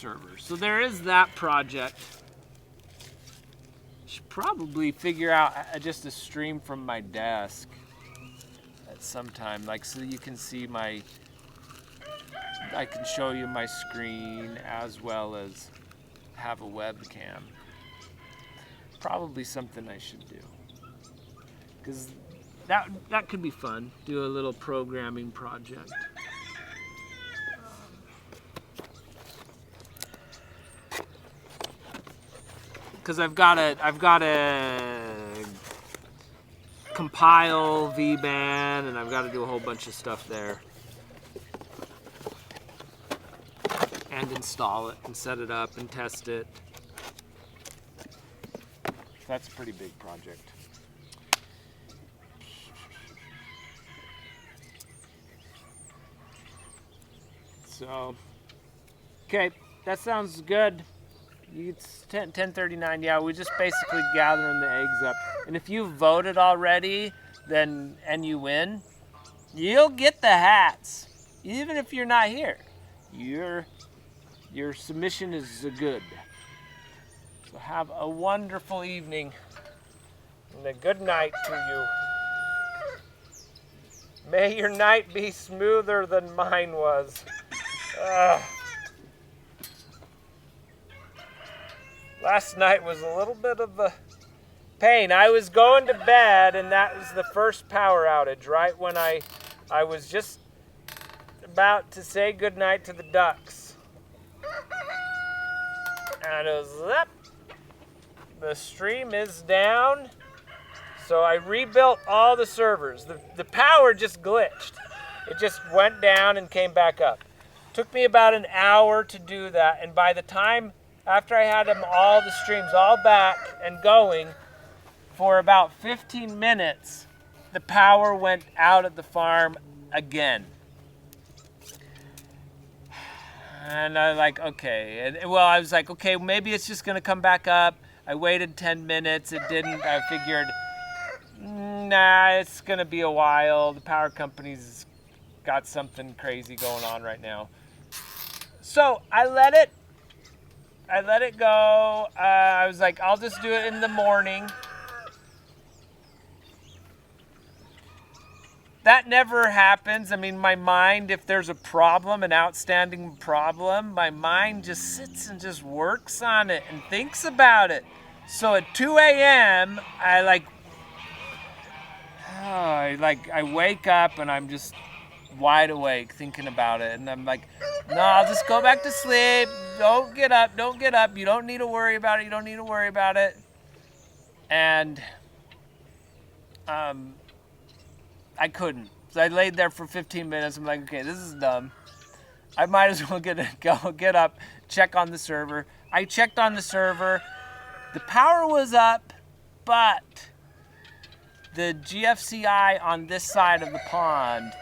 server. So there is that project. Should probably figure out just a stream from my desk at some time, like so you can see I can show you my screen as well as have a webcam. Probably something I should do, because that could be fun. Do a little programming project. Because I've got to compile VBAN, and I've got to do a whole bunch of stuff there, and install it and set it up and test it. That's a pretty big project. So, okay, that sounds good. It's 10:39. Yeah, we're just basically gathering the eggs up. And if you voted already, and you win, you'll get the hats, even if you're not here. Your submission is good. So have a wonderful evening and a good night to you. May your night be smoother than mine was. Last night was a little bit of a pain. I was going to bed, and that was the first power outage, right when I was just about to say goodnight to the ducks. And it was up. The stream is down. So I rebuilt all the servers. The power just glitched. It just went down and came back up. Took me about an hour to do that, and by the time after I had all the streams all back and going, for about 15 minutes, the power went out at the farm again. And I was like, okay, maybe it's just gonna come back up. I waited 10 minutes, it didn't. I figured, nah, it's gonna be a while. The power company's got something crazy going on right now. So I let it go. I was like, I'll just do it in the morning. That never happens. I mean, my mind, if there's a problem, an outstanding problem, my mind just sits and just works on it and thinks about it. So at 2 a.m., I wake up and I'm just wide awake thinking about it. And I'm like, no, I'll just go back to sleep. Don't get up. You don't need to worry about it. And I couldn't. So I laid there for 15 minutes. I'm like, okay, this is dumb. I might as well get up, check on the server. I checked on the server. The power was up, but the GFCI on this side of the pond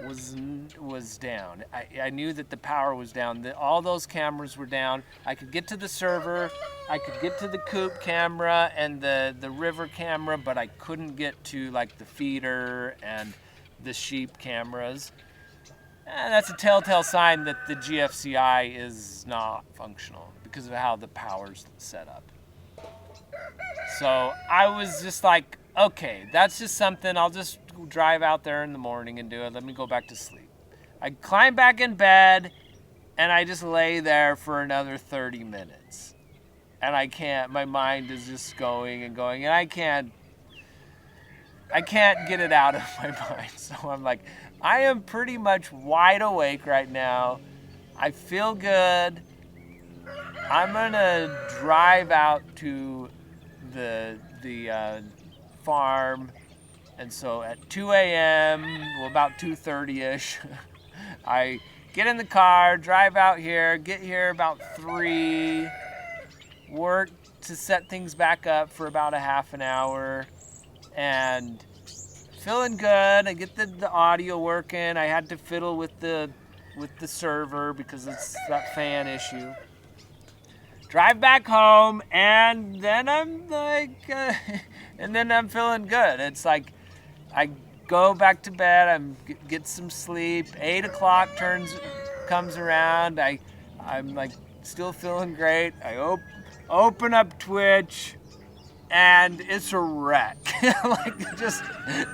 was down. I knew that the power was down. All those cameras were down. I could get to the server. I could get to the coop camera and the river camera, but I couldn't get to like the feeder and the sheep cameras. And that's a telltale sign that the GFCI is not functional because of how the power's set up. So I was just like, okay, that's just something. I'll just drive out there in the morning and do it. Let me go back to sleep. I climb back in bed and I just lay there for another 30 minutes. And I can't, my mind is just going and going, and I can't get it out of my mind. So I'm like, I am pretty much wide awake right now. I feel good. I'm gonna drive out to the farm. And so at 2 a.m., well, about 2:30ish, I get in the car, drive out here, get here about 3, work to set things back up for about a half an hour, and feeling good. I get the audio working. I had to fiddle with the server because it's that fan issue. Drive back home, and then I'm like, and then I'm feeling good. It's like, I go back to bed, I get some sleep. 8 o'clock comes around. I'm like still feeling great. I open up Twitch, and it's a wreck. Like, just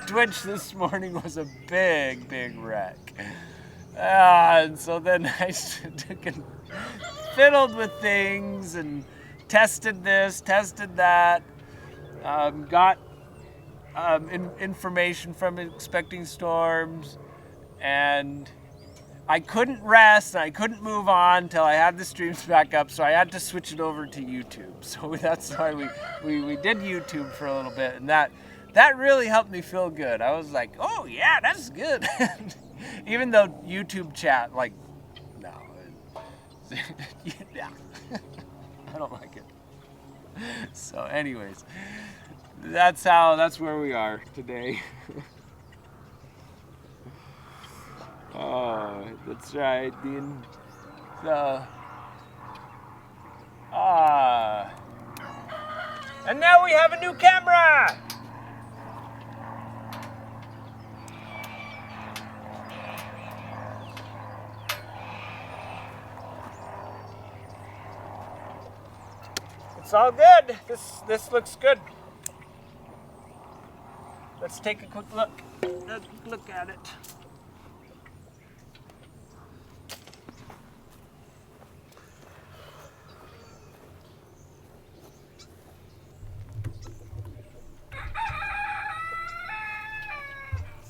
Twitch this morning was a big, big wreck. And so then I took and fiddled with things and tested this, tested that, got information from Expecting Storms, and I couldn't rest, and I couldn't move on until I had the streams back up, so I had to switch it over to YouTube. So that's why we did YouTube for a little bit, and that really helped me feel good. I was like, oh yeah, that's good. Even though YouTube chat, like, no. Yeah. I don't like it. So anyways, that's where we are today. Oh, that's right, Dean. So, and now we have a new camera. It's all good. This looks good. Let's take a quick look. Look at it.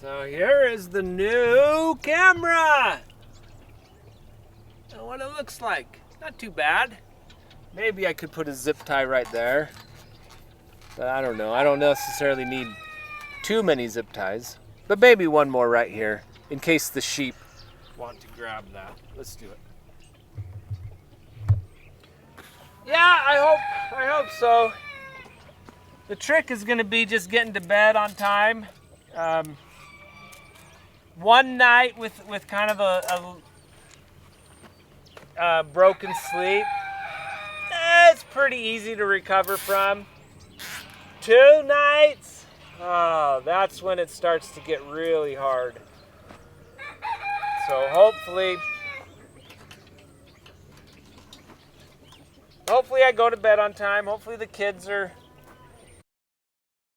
So here is the new camera. And what it looks like. Not too bad. Maybe I could put a zip tie right there. But I don't know. I don't necessarily need too many zip ties. But maybe one more right here in case the sheep want to grab that. Let's do it. Yeah, I hope so. The trick is going to be just getting to bed on time. One night with kind of a broken sleep, it's pretty easy to recover from. 2 nights, oh, that's when it starts to get really hard. So hopefully I go to bed on time. Hopefully the kids are